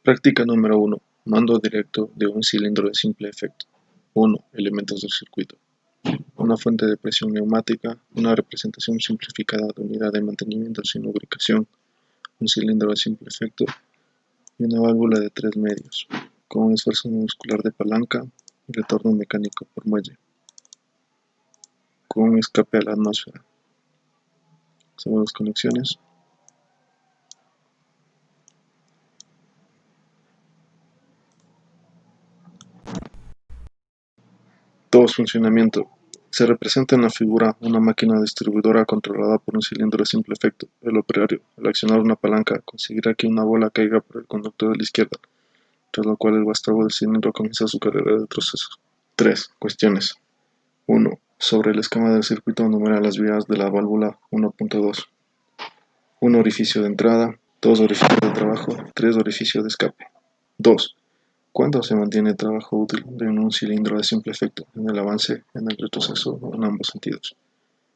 Práctica número 1. Mando directo de un cilindro de simple efecto. 1. Elementos del circuito. Una fuente de presión neumática, una representación simplificada de unidad de mantenimiento sin lubricación, un cilindro de simple efecto y una válvula de 3 medios, con un esfuerzo muscular de palanca y retorno mecánico por muelle, con un escape a la atmósfera. Hacemos las conexiones. Funcionamiento. Se representa en la figura una máquina distribuidora controlada por un cilindro de simple efecto. El operario, al accionar una palanca, conseguirá que una bola caiga por el conducto de la izquierda, tras lo cual el vástago del cilindro comienza su carrera de retroceso. 3. Cuestiones. 1. Sobre el esquema del circuito enumera las vías de la válvula 1.2. 1 orificio de entrada, 2 orificios de trabajo, 3 orificios de escape. 2. ¿Cuándo se mantiene trabajo útil en un cilindro de simple efecto? ¿En el avance, en el retroceso o en ambos sentidos?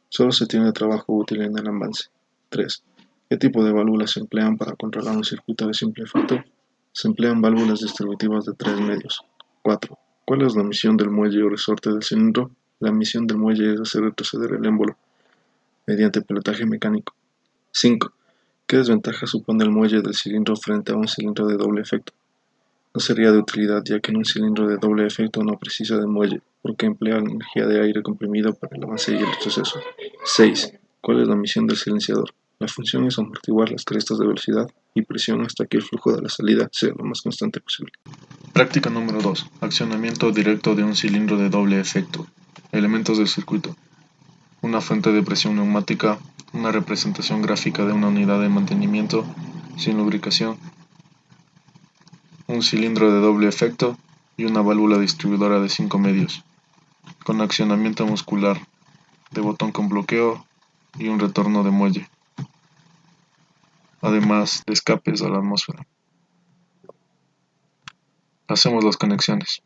Solo se tiene trabajo útil en el avance. 3. ¿Qué tipo de válvulas se emplean para controlar un circuito de simple efecto? Se emplean válvulas distributivas de 3 medios. 4. ¿Cuál es la misión del muelle o resorte del cilindro? La misión del muelle es hacer retroceder el émbolo mediante pilotaje mecánico. 5. ¿Qué desventaja supone el muelle del cilindro frente a un cilindro de doble efecto? No sería de utilidad ya que en un cilindro de doble efecto no precisa de muelle, porque emplea la energía de aire comprimido para el avance y el retroceso. 6. ¿Cuál es la misión del silenciador? La función es amortiguar las crestas de velocidad y presión hasta que el flujo de la salida sea lo más constante posible. Práctica número 2. Accionamiento directo de un cilindro de doble efecto. Elementos del circuito. Una fuente de presión neumática, una representación gráfica de una unidad de mantenimiento sin lubricación, un cilindro de doble efecto y una válvula distribuidora de 5 medios, con accionamiento muscular, de botón con bloqueo y un retorno de muelle, además de escapes a la atmósfera. Hacemos las conexiones.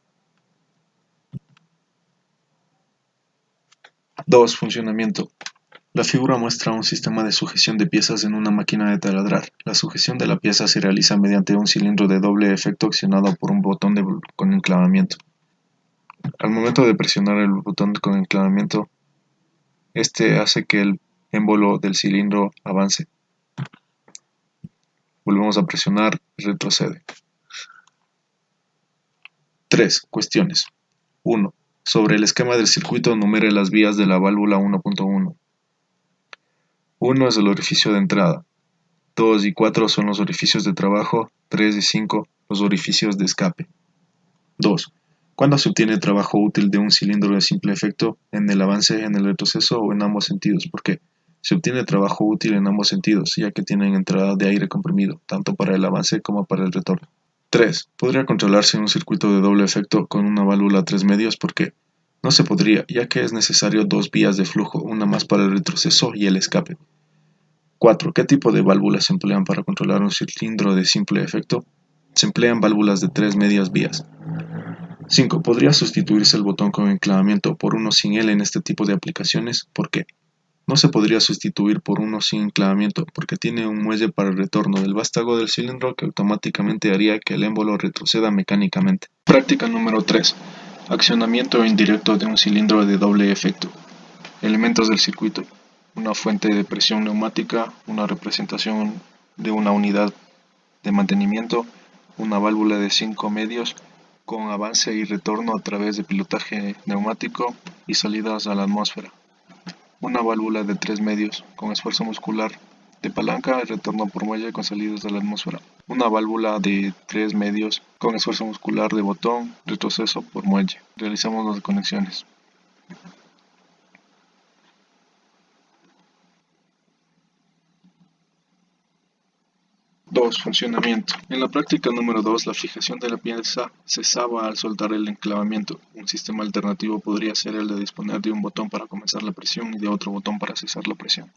2. Funcionamiento. La figura muestra un sistema de sujeción de piezas en una máquina de taladrar. La sujeción de la pieza se realiza mediante un cilindro de doble efecto accionado por un botón con enclavamiento. Al momento de presionar el botón con enclavamiento, este hace que el émbolo del cilindro avance. Volvemos a presionar y retrocede. 3. Cuestiones. 1. Sobre el esquema del circuito numere las vías de la válvula 1.1. 1 es el orificio de entrada. 2 y 4 son los orificios de trabajo. 3 y 5 los orificios de escape. 2. ¿Cuándo se obtiene trabajo útil de un cilindro de simple efecto? ¿En el avance, en el retroceso o en ambos sentidos? ¿Por qué? Se obtiene trabajo útil en ambos sentidos, ya que tienen entrada de aire comprimido, tanto para el avance como para el retorno. 3. ¿Podría controlarse un circuito de doble efecto con una válvula 3 medios? ¿Por qué? No se podría, ya que es necesario 2 vías de flujo, una más para el retroceso y el escape. 4. ¿Qué tipo de válvulas se emplean para controlar un cilindro de simple efecto? Se emplean válvulas de 3 medias vías. 5. ¿Podría sustituirse el botón con enclavamiento por uno sin él en este tipo de aplicaciones? ¿Por qué? No se podría sustituir por uno sin enclavamiento porque tiene un muelle para el retorno del vástago del cilindro que automáticamente haría que el émbolo retroceda mecánicamente. Práctica número 3. Accionamiento indirecto de un cilindro de doble efecto. Elementos del circuito. Una fuente de presión neumática, una representación de una unidad de mantenimiento, una válvula de 5 medios con avance y retorno a través de pilotaje neumático y salidas a la atmósfera. Una válvula de 3 medios con esfuerzo muscular de palanca y retorno por muelle con salidas a la atmósfera. Una válvula de 3 medios con esfuerzo muscular de botón, retroceso por muelle. Realizamos las conexiones. 2. Funcionamiento. En la práctica número 2, la fijación de la pieza cesaba al soltar el enclavamiento. Un sistema alternativo podría ser el de disponer de un botón para comenzar la presión y de otro botón para cesar la presión.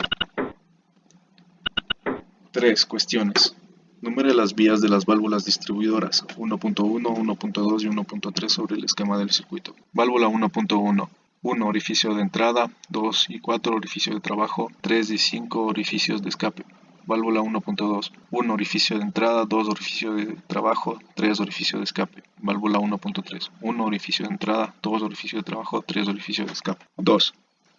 3. Cuestiones. Numere las vías de las válvulas distribuidoras 1.1, 1.2 y 1.3 sobre el esquema del circuito. Válvula 1.1. 1 orificio de entrada, 2 y 4 orificios de trabajo, 3 y 5 orificios de escape. Válvula 1.2. 1 orificio de entrada, 2 orificio de trabajo, 3 orificio de escape. Válvula 1.3. 1 orificio de entrada, 2 orificio de trabajo, 3 orificio de escape. 2.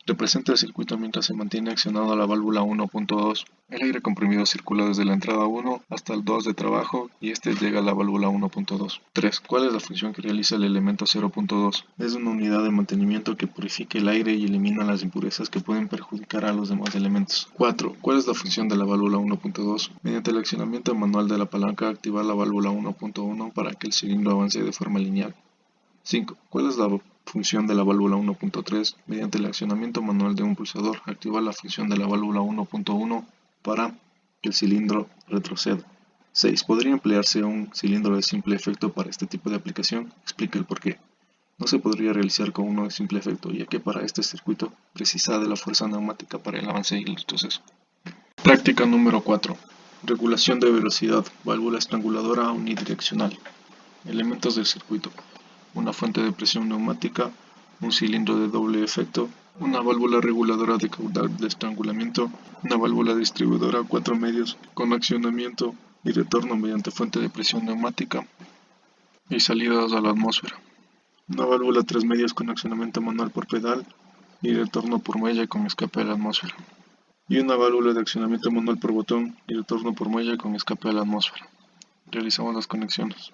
Representa el circuito mientras se mantiene accionado la válvula 1.2. El aire comprimido circula desde la entrada 1 hasta el 2 de trabajo y este llega a la válvula 1.2. 3. ¿Cuál es la función que realiza el elemento 0.2? Es una unidad de mantenimiento que purifica el aire y elimina las impurezas que pueden perjudicar a los demás elementos. 4. ¿Cuál es la función de la válvula 1.2? Mediante el accionamiento manual de la palanca, activar la válvula 1.1 para que el cilindro avance de forma lineal. 5. ¿Cuál es la función de la válvula 1.3? Mediante el accionamiento manual de un pulsador, activar la función de la válvula 1.1 para que el cilindro retroceda. 6. ¿Podría emplearse un cilindro de simple efecto para este tipo de aplicación? Explica el porqué. No se podría realizar con uno de simple efecto, ya que para este circuito precisa de la fuerza neumática para el avance y el retroceso. Práctica número 4. Regulación de velocidad, válvula estranguladora unidireccional. Elementos del circuito: una fuente de presión neumática, un cilindro de doble efecto, una válvula reguladora de caudal de estrangulamiento, una válvula distribuidora 4 medios con accionamiento y retorno mediante fuente de presión neumática y salidas a la atmósfera, una válvula 3 medios con accionamiento manual por pedal y retorno por muelle con escape a la atmósfera, y una válvula de accionamiento manual por botón y retorno por muelle con escape a la atmósfera. Realizamos las conexiones.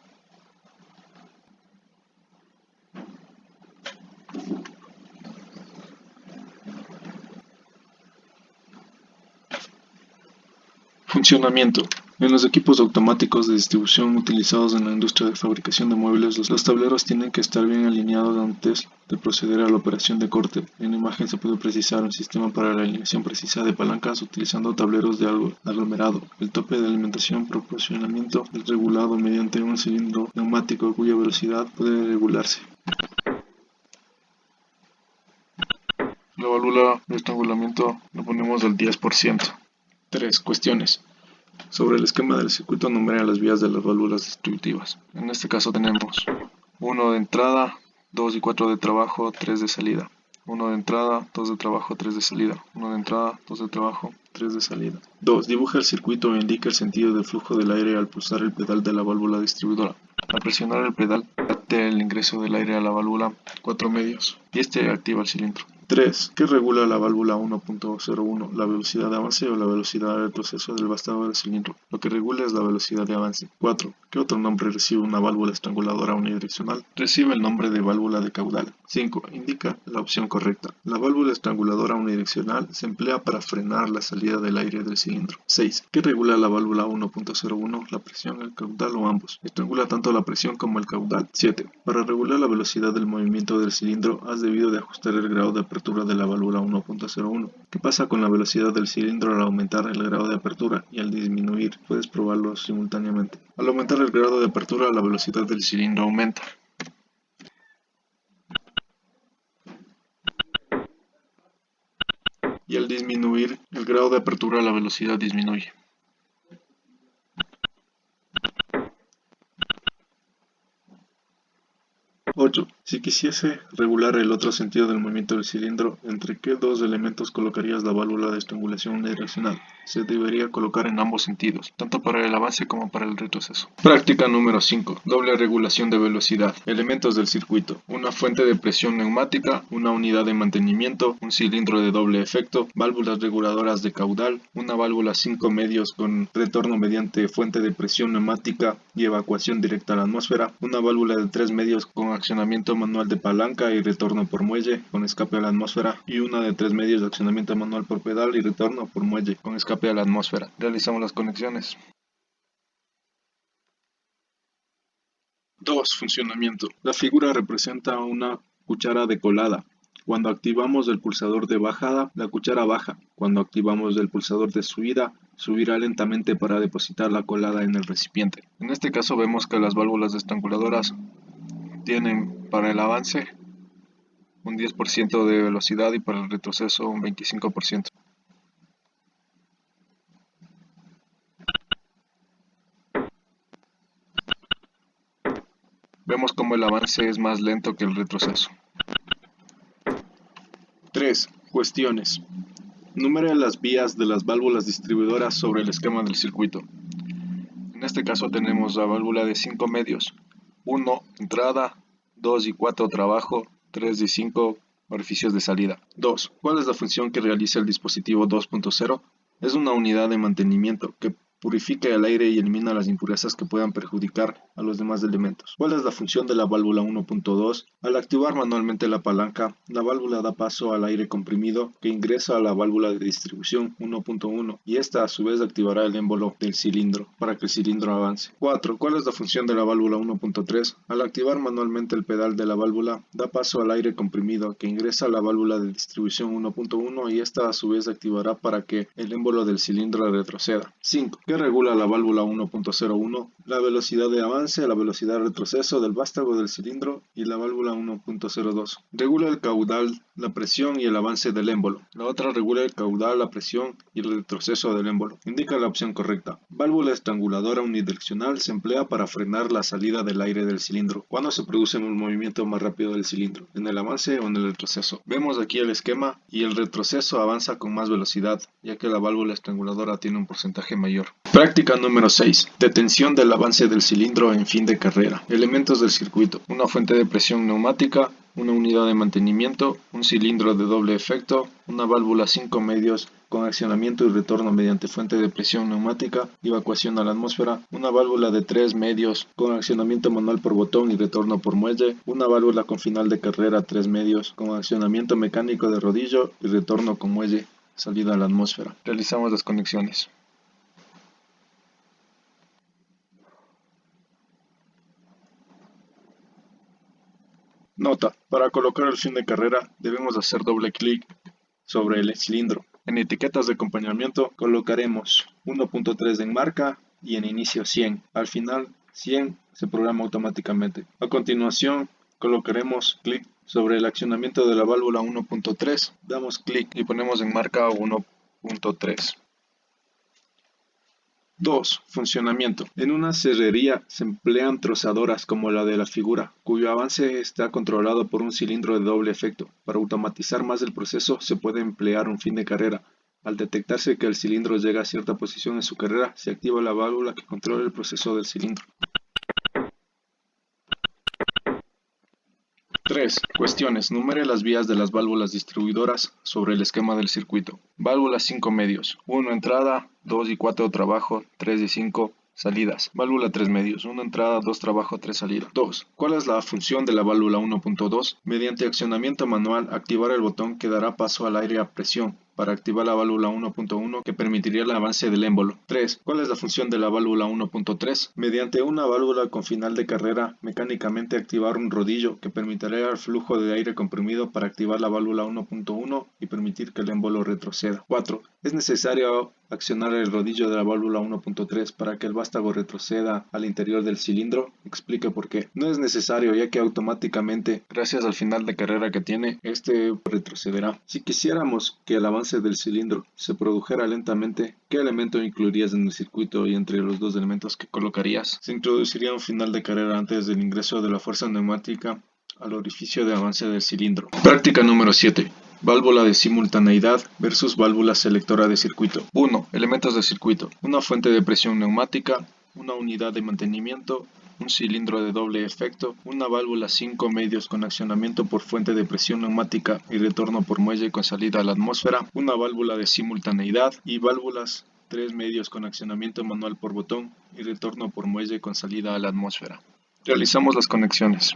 Funcionamiento. En los equipos automáticos de distribución utilizados en la industria de fabricación de muebles, los tableros tienen que estar bien alineados antes de proceder a la operación de corte. En la imagen se puede precisar un sistema para la alineación precisa de palancas utilizando tableros de aglomerado. El tope de alimentación proporcionamiento es regulado mediante un cilindro neumático cuya velocidad puede regularse. La válvula de estrangulamiento lo ponemos al 10%. 3. Cuestiones. Sobre el esquema del circuito numera las vías de las válvulas distributivas. En este caso tenemos 1 de entrada, 2 y 4 de trabajo, 3 de salida. 1 de entrada, 2 de trabajo, 3 de salida. 1 de entrada, 2 de trabajo, 3 de salida. 2. Dibuja el circuito e indica el sentido del flujo del aire al pulsar el pedal de la válvula distribuidora. Al presionar el pedal, bate el ingreso del aire a la válvula 4 medios y este activa el cilindro. 3. ¿Qué regula la válvula 1.01? ¿La velocidad de avance o la velocidad de retroceso del vástago del cilindro? Lo que regula es la velocidad de avance. 4. ¿Qué otro nombre recibe una válvula estranguladora unidireccional? Recibe el nombre de válvula de caudal. 5. Indica la opción correcta. La válvula estranguladora unidireccional se emplea para frenar la salida del aire del cilindro. 6. ¿Qué regula la válvula 1.01? ¿La presión, el caudal o ambos? Estrangula tanto la presión como el caudal. 7. Para regular la velocidad del movimiento del cilindro has debido de ajustar el grado de apertura de la válvula 1.01. ¿Qué pasa con la velocidad del cilindro al aumentar el grado de apertura y al disminuir? Puedes probarlo simultáneamente. Al aumentar el grado de apertura, la velocidad del cilindro aumenta. Y al disminuir el grado de apertura, la velocidad disminuye. 8. Si quisiese regular el otro sentido del movimiento del cilindro, ¿entre qué dos elementos colocarías la válvula de estrangulación unidireccional? Se debería colocar en ambos sentidos, tanto para el avance como para el retroceso. Práctica número 5. Doble regulación de velocidad. Elementos del circuito. Una fuente de presión neumática, una unidad de mantenimiento, un cilindro de doble efecto, válvulas reguladoras de caudal, una válvula 5 medios con retorno mediante fuente de presión neumática y evacuación directa a la atmósfera, una válvula de 3 medios con accionamiento manual de palanca y retorno por muelle con escape a la atmósfera y una de 3 medios de accionamiento manual por pedal y retorno por muelle con escape a la atmósfera. Realizamos las conexiones. 2. Funcionamiento. La figura representa una cuchara de colada. Cuando activamos el pulsador de bajada, la cuchara baja. Cuando activamos el pulsador de subida, subirá lentamente para depositar la colada en el recipiente. En este caso vemos que las válvulas estranguladoras tienen para el avance un 10% de velocidad y para el retroceso un 25%. Vemos como el avance es más lento que el retroceso. 3. Cuestiones. Numere las vías de las válvulas distribuidoras sobre el esquema del circuito. En este caso tenemos la válvula de 5 medios. 1 entrada, 2 y 4 trabajo, 3 y 5 orificios de salida. 2. ¿Cuál es la función que realiza el dispositivo 2.0? Es una unidad de mantenimiento que purifica el aire y elimina las impurezas que puedan perjudicar a los demás elementos. ¿Cuál es la función de la válvula 1.2? Al activar manualmente la palanca, la válvula da paso al aire comprimido que ingresa a la válvula de distribución 1.1 y esta a su vez activará el émbolo del cilindro para que el cilindro avance. 4. ¿Cuál es la función de la válvula 1.3? Al activar manualmente el pedal de la válvula, da paso al aire comprimido que ingresa a la válvula de distribución 1.1 y esta a su vez activará para que el émbolo del cilindro retroceda. 5. ¿Qué regula la válvula 1.01? La velocidad de avance, la velocidad de retroceso del vástago del cilindro y la válvula 1.02. Regula el caudal, la presión y el avance del émbolo. La otra regula el caudal, la presión y el retroceso del émbolo. Indica la opción correcta. Válvula estranguladora unidireccional se emplea para frenar la salida del aire del cilindro. ¿Cuándo se produce un movimiento más rápido del cilindro? ¿En el avance o en el retroceso? Vemos aquí el esquema y el retroceso avanza con más velocidad, ya que la válvula estranguladora tiene un porcentaje mayor. Práctica número 6. Detención del avance del cilindro en fin de carrera. Elementos del circuito. Una fuente de presión neumática, una unidad de mantenimiento, un cilindro de doble efecto, una válvula 5 medios con accionamiento y retorno mediante fuente de presión neumática, evacuación a la atmósfera, una válvula de 3 medios con accionamiento manual por botón y retorno por muelle, una válvula con final de carrera 3 medios con accionamiento mecánico de rodillo y retorno con muelle, salida a la atmósfera. Realizamos las conexiones. Nota: para colocar el fin de carrera debemos hacer doble clic sobre el cilindro. En etiquetas de acompañamiento colocaremos 1.3 en marca y en inicio 100. Al final 100 se programa automáticamente. A continuación colocaremos clic sobre el accionamiento de la válvula 1.3. Damos clic y ponemos en marca 1.3. 2. Funcionamiento. En una serrería se emplean trozadoras como la de la figura, cuyo avance está controlado por un cilindro de doble efecto. Para automatizar más el proceso se puede emplear un fin de carrera. Al detectarse que el cilindro llega a cierta posición en su carrera, se activa la válvula que controla el proceso del cilindro. 3. Cuestiones. Numere las vías de las válvulas distribuidoras sobre el esquema del circuito. Válvulas 5 medios. 1 entrada, 2 y 4 trabajo, 3 y 5 salidas. Válvula 3 medios. 1 entrada, 2 trabajo, 3 salida. 2. ¿Cuál es la función de la válvula 1.2? Mediante accionamiento manual, activar el botón que dará paso al aire a presión para activar la válvula 1.1 que permitiría el avance del émbolo. 3. ¿Cuál es la función de la válvula 1.3? Mediante una válvula con final de carrera, mecánicamente activar un rodillo que permitirá el flujo de aire comprimido para activar la válvula 1.1 y permitir que el émbolo retroceda. 4. Es necesario accionar el rodillo de la válvula 1.3 para que el vástago retroceda al interior del cilindro. Explique por qué. No es necesario, ya que automáticamente, gracias al final de carrera que tiene, este retrocederá. Si quisiéramos que el avance del cilindro se produjera lentamente, ¿qué elemento incluirías en el circuito y entre los dos elementos que colocarías? Se introduciría un final de carrera antes del ingreso de la fuerza neumática al orificio de avance del cilindro. Práctica número 7. Válvula de simultaneidad versus válvula selectora de circuito. 1. Elementos de circuito. Una fuente de presión neumática, una unidad de mantenimiento, un cilindro de doble efecto, una válvula 5 medios con accionamiento por fuente de presión neumática y retorno por muelle con salida a la atmósfera, una válvula de simultaneidad y válvulas 3 medios con accionamiento manual por botón y retorno por muelle con salida a la atmósfera. Realizamos las conexiones.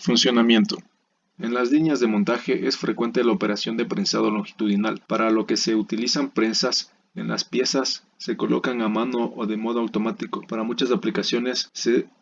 Funcionamiento. En las líneas de montaje es frecuente la operación de prensado longitudinal, para lo que se utilizan prensas en las piezas, se colocan a mano o de modo automático. Para muchas aplicaciones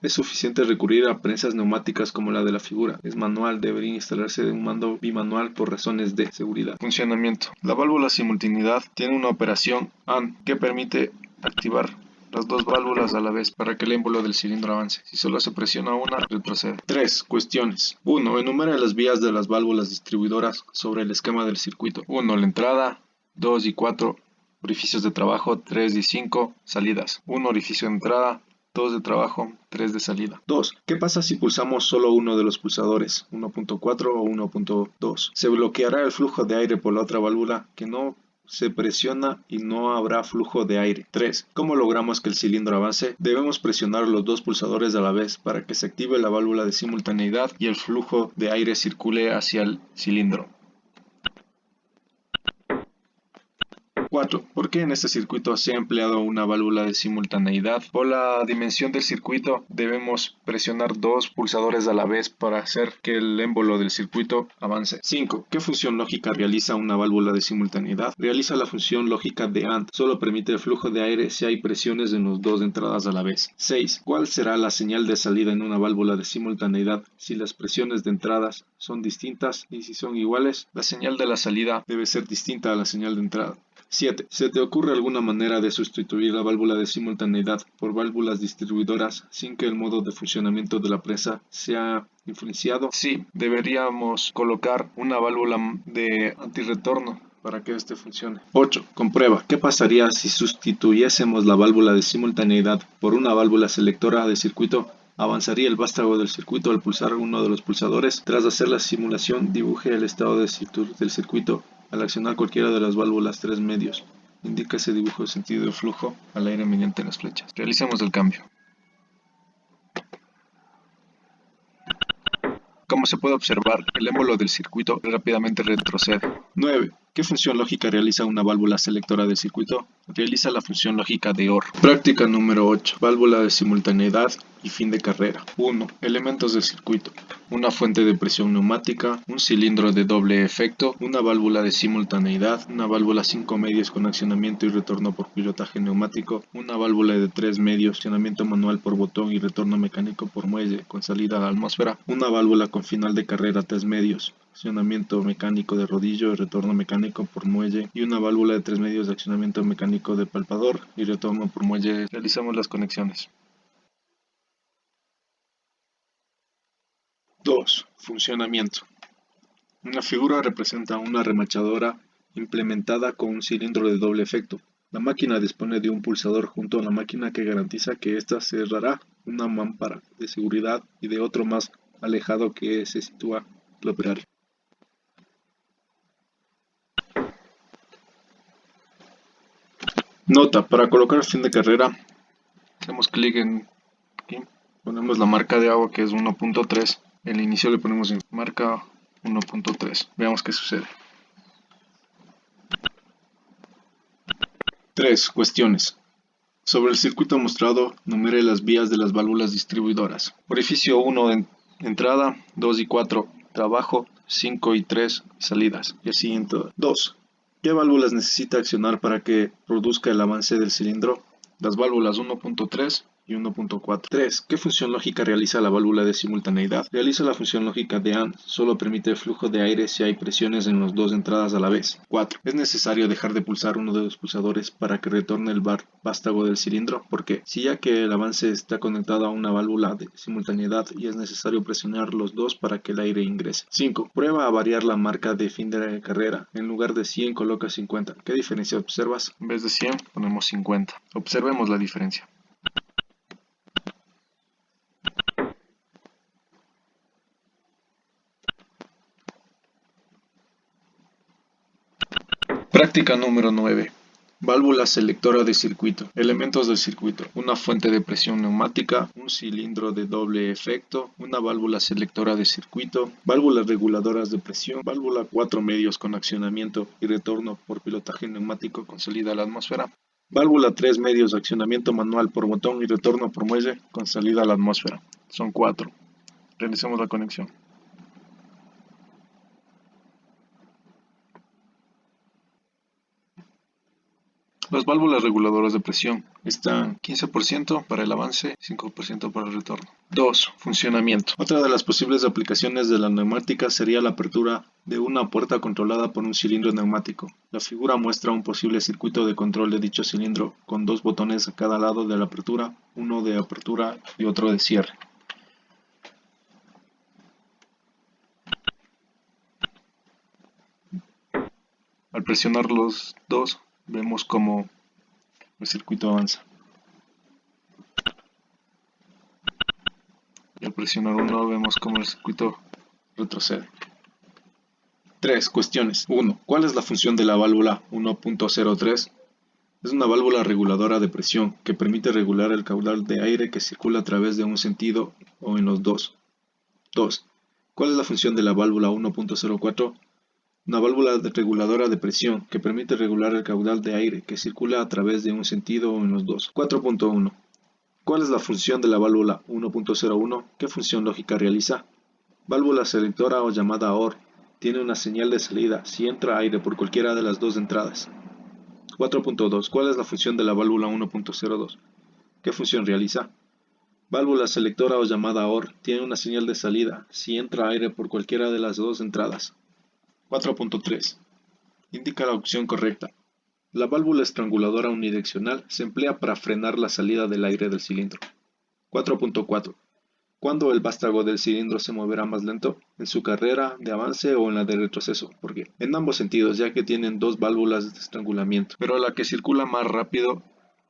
es suficiente recurrir a prensas neumáticas como la de la figura. Es manual, debería instalarse un mando bimanual por razones de seguridad. Funcionamiento. La válvula simultaneidad tiene una operación AND que permite activar las dos válvulas a la vez para que el émbolo del cilindro avance. Si solo se presiona una, retrocede. 3. Cuestiones. 1. Enumera las vías de las válvulas distribuidoras sobre el esquema del circuito. 1. La entrada, 2 y 4 orificios de trabajo, 3 y 5 salidas. 1 orificio de entrada, 2 de trabajo, 3 de salida. 2. ¿Qué pasa si pulsamos solo uno de los pulsadores, 1.4 o 1.2? Se bloqueará el flujo de aire por la otra válvula que no se presiona y no habrá flujo de aire. 3. ¿Cómo logramos que el cilindro avance? Debemos presionar los dos pulsadores a la vez para que se active la válvula de simultaneidad y el flujo de aire circule hacia el cilindro. 4. ¿Por qué en este circuito se ha empleado una válvula de simultaneidad? Por la dimensión del circuito debemos presionar dos pulsadores a la vez para hacer que el émbolo del circuito avance. 5. ¿Qué función lógica realiza una válvula de simultaneidad? Realiza la función lógica de AND. Solo permite el flujo de aire si hay presiones en las dos entradas a la vez. 6. ¿Cuál será la señal de salida en una válvula de simultaneidad si las presiones de entradas son distintas y si son iguales? La señal de la salida debe ser distinta a la señal de entrada. 7. ¿Se te ocurre alguna manera de sustituir la válvula de simultaneidad por válvulas distribuidoras sin que el modo de funcionamiento de la presa sea influenciado? Sí, deberíamos colocar una válvula de antirretorno para que este funcione. 8. Comprueba. ¿Qué pasaría si sustituyésemos la válvula de simultaneidad por una válvula selectora de circuito? Avanzaría el vástago del circuito al pulsar uno de los pulsadores. Tras hacer la simulación, dibuje el estado del circuito al accionar cualquiera de las válvulas 3 medios. Indica ese dibujo de sentido de flujo al aire mediante las flechas. Realicemos el cambio. Como se puede observar, el émbolo del circuito rápidamente retrocede. 9. ¿Qué función lógica realiza una válvula selectora de circuito? Realiza la función lógica de OR. Práctica número 8. Válvula de simultaneidad y fin de carrera. 1. Elementos del circuito. Una fuente de presión neumática, un cilindro de doble efecto, una válvula de simultaneidad, una válvula 5 medios con accionamiento y retorno por pilotaje neumático, una válvula de 3 medios, accionamiento manual por botón y retorno mecánico por muelle con salida a la atmósfera, una válvula con final de carrera 3 medios, accionamiento mecánico de rodillo y retorno mecánico por muelle y una válvula de 3 medios de accionamiento mecánico de palpador y retorno por muelle. Realizamos las conexiones. 2. Funcionamiento. Una figura representa una remachadora implementada con un cilindro de doble efecto. La máquina dispone de un pulsador junto a la máquina que garantiza que ésta cerrará una mampara de seguridad y de otro más alejado que se sitúa el operario. Nota: para colocar fin de carrera, hacemos clic en aquí, ponemos la marca de agua que es 1.3, el inicio le ponemos en marca 1.3, veamos qué sucede. 3. Cuestiones. Sobre el circuito mostrado, numere las vías de las válvulas distribuidoras. Orificio 1 entrada, 2 y 4 trabajo, 5 y 3 salidas, y así en todo. 2. ¿Qué válvulas necesita accionar para que produzca el avance del cilindro? Las válvulas 1.3 y 1.4. 3. ¿Qué función lógica realiza la válvula de simultaneidad? Realiza la función lógica de AND. Solo permite el flujo de aire si hay presiones en las dos entradas a la vez. 4. ¿Es necesario dejar de pulsar uno de los pulsadores para que retorne el vástago del cilindro? ¿Por qué? Si ya que el avance está conectado a una válvula de simultaneidad y es necesario presionar los dos para que el aire ingrese. 5. Prueba a variar la marca de fin de carrera. En lugar de 100 coloca 50. ¿Qué diferencia observas? En vez de 100 ponemos 50. Observemos la diferencia. Práctica número 9. Válvula selectora de circuito. Elementos del circuito. Una fuente de presión neumática, un cilindro de doble efecto, una válvula selectora de circuito, válvulas reguladoras de presión, válvula 4 medios con accionamiento y retorno por pilotaje neumático con salida a la atmósfera, válvula 3 medios de accionamiento manual por botón y retorno por muelle con salida a la atmósfera. Son 4. Realicemos la conexión. Las válvulas reguladoras de presión están 15% para el avance, 5% para el retorno. 2. Funcionamiento. Otra de las posibles aplicaciones de la neumática sería la apertura de una puerta controlada por un cilindro neumático. La figura muestra un posible circuito de control de dicho cilindro, con dos botones a cada lado de la apertura, uno de apertura y otro de cierre. Al presionar los dos, vemos cómo el circuito avanza. seleccionar uno, vemos cómo el circuito retrocede. 3. Cuestiones. 1. ¿Cuál es la función de la válvula 1.03? Es una válvula reguladora de presión que permite regular el caudal de aire que circula a través de un sentido o en los dos. 2. ¿Cuál es la función de la válvula 1.04? Una válvula reguladora de presión que permite regular el caudal de aire que circula a través de un sentido o en los dos. 4.1. ¿Cuál es la función de la válvula 1.01? ¿Qué función lógica realiza? Válvula selectora o llamada OR. Tiene una señal de salida si entra aire por cualquiera de las dos entradas. 4.2. ¿Cuál es la función de la válvula 1.02? ¿Qué función realiza? Válvula selectora o llamada OR tiene una señal de salida si entra aire por cualquiera de las dos entradas. 4.3. Indica la opción correcta. La válvula estranguladora unidireccional se emplea para frenar la salida del aire del cilindro. 4.4. ¿Cuándo el vástago del cilindro se moverá más lento? ¿En su carrera de avance o en la de retroceso? ¿Por qué? En ambos sentidos, ya que tienen dos válvulas de estrangulamiento, pero la que circula más rápido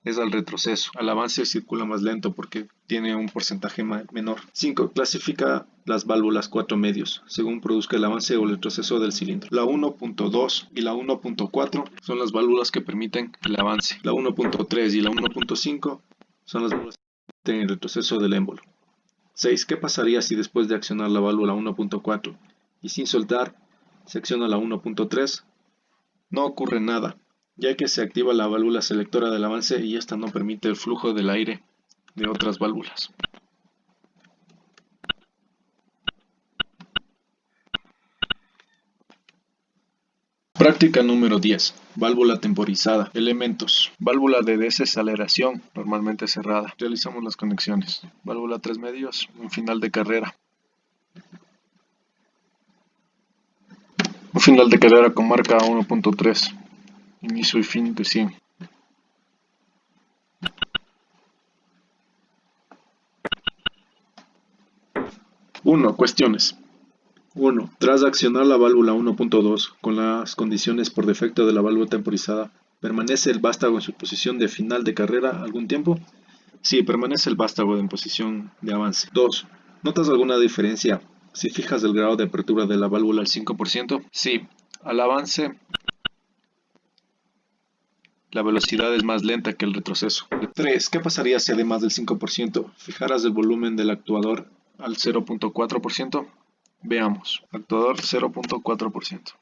es al retroceso. Al avance circula más lento porque tiene un porcentaje menor. 5. Clasifica las válvulas 4 medios, según produzca el avance o el retroceso del cilindro. La 1.2 y la 1.4 son las válvulas que permiten el avance. La 1.3 y la 1.5 son las válvulas que permiten el retroceso del émbolo. 6. ¿Qué pasaría si después de accionar la válvula 1.4 y sin soltar se acciona la 1.3? No ocurre nada, ya que se activa la válvula selectora del avance y esta no permite el flujo del aire de otras válvulas. Práctica número 10. Válvula temporizada. Elementos. Válvula de desaceleración, normalmente cerrada. Realizamos las conexiones. Válvula 3 medios, un final de carrera. Un final de carrera con marca 1.3. Inicio y fin de 100. Cuestiones. 1. Tras accionar la válvula 1.2 con las condiciones por defecto de la válvula temporizada, ¿permanece el vástago en su posición de final de carrera algún tiempo? Sí, permanece el vástago en posición de avance. 2. ¿Notas alguna diferencia si fijas el grado de apertura de la válvula al 5%? Sí, al avance la velocidad es más lenta que el retroceso. 3. ¿Qué pasaría si además del 5% fijaras el volumen del actuador al 0.4%? Veamos. Actuador 0.4%.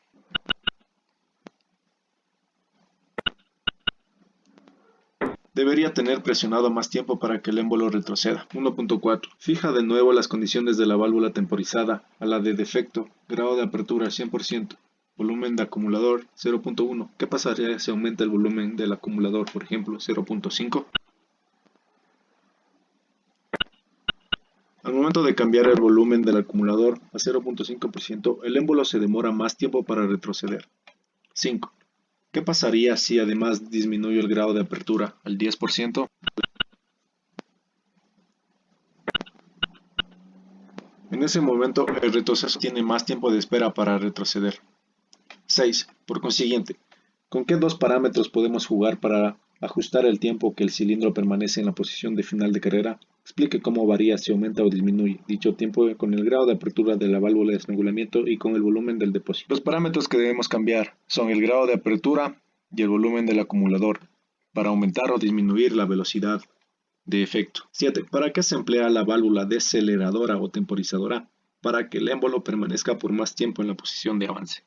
Debería tener presionado más tiempo para que el émbolo retroceda. 1.4. Fija de nuevo las condiciones de la válvula temporizada a la de defecto. Grado de apertura 100%. Volumen de acumulador 0.1. ¿Qué pasaría si aumenta el volumen del acumulador, por ejemplo, 0.5? Al momento de cambiar el volumen del acumulador a 0.5%, el émbolo se demora más tiempo para retroceder. 5. ¿Qué pasaría si además disminuyo el grado de apertura al 10%? En ese momento, el retroceso tiene más tiempo de espera para retroceder. 6. Por consiguiente, ¿con qué dos parámetros podemos jugar para ajustar el tiempo que el cilindro permanece en la posición de final de carrera? Explique cómo varía si aumenta o disminuye dicho tiempo con el grado de apertura de la válvula de estrangulamiento y con el volumen del depósito. Los parámetros que debemos cambiar son el grado de apertura y el volumen del acumulador para aumentar o disminuir la velocidad de efecto. 7. ¿Para qué se emplea la válvula deceleradora o temporizadora? Para que el émbolo permanezca por más tiempo en la posición de avance.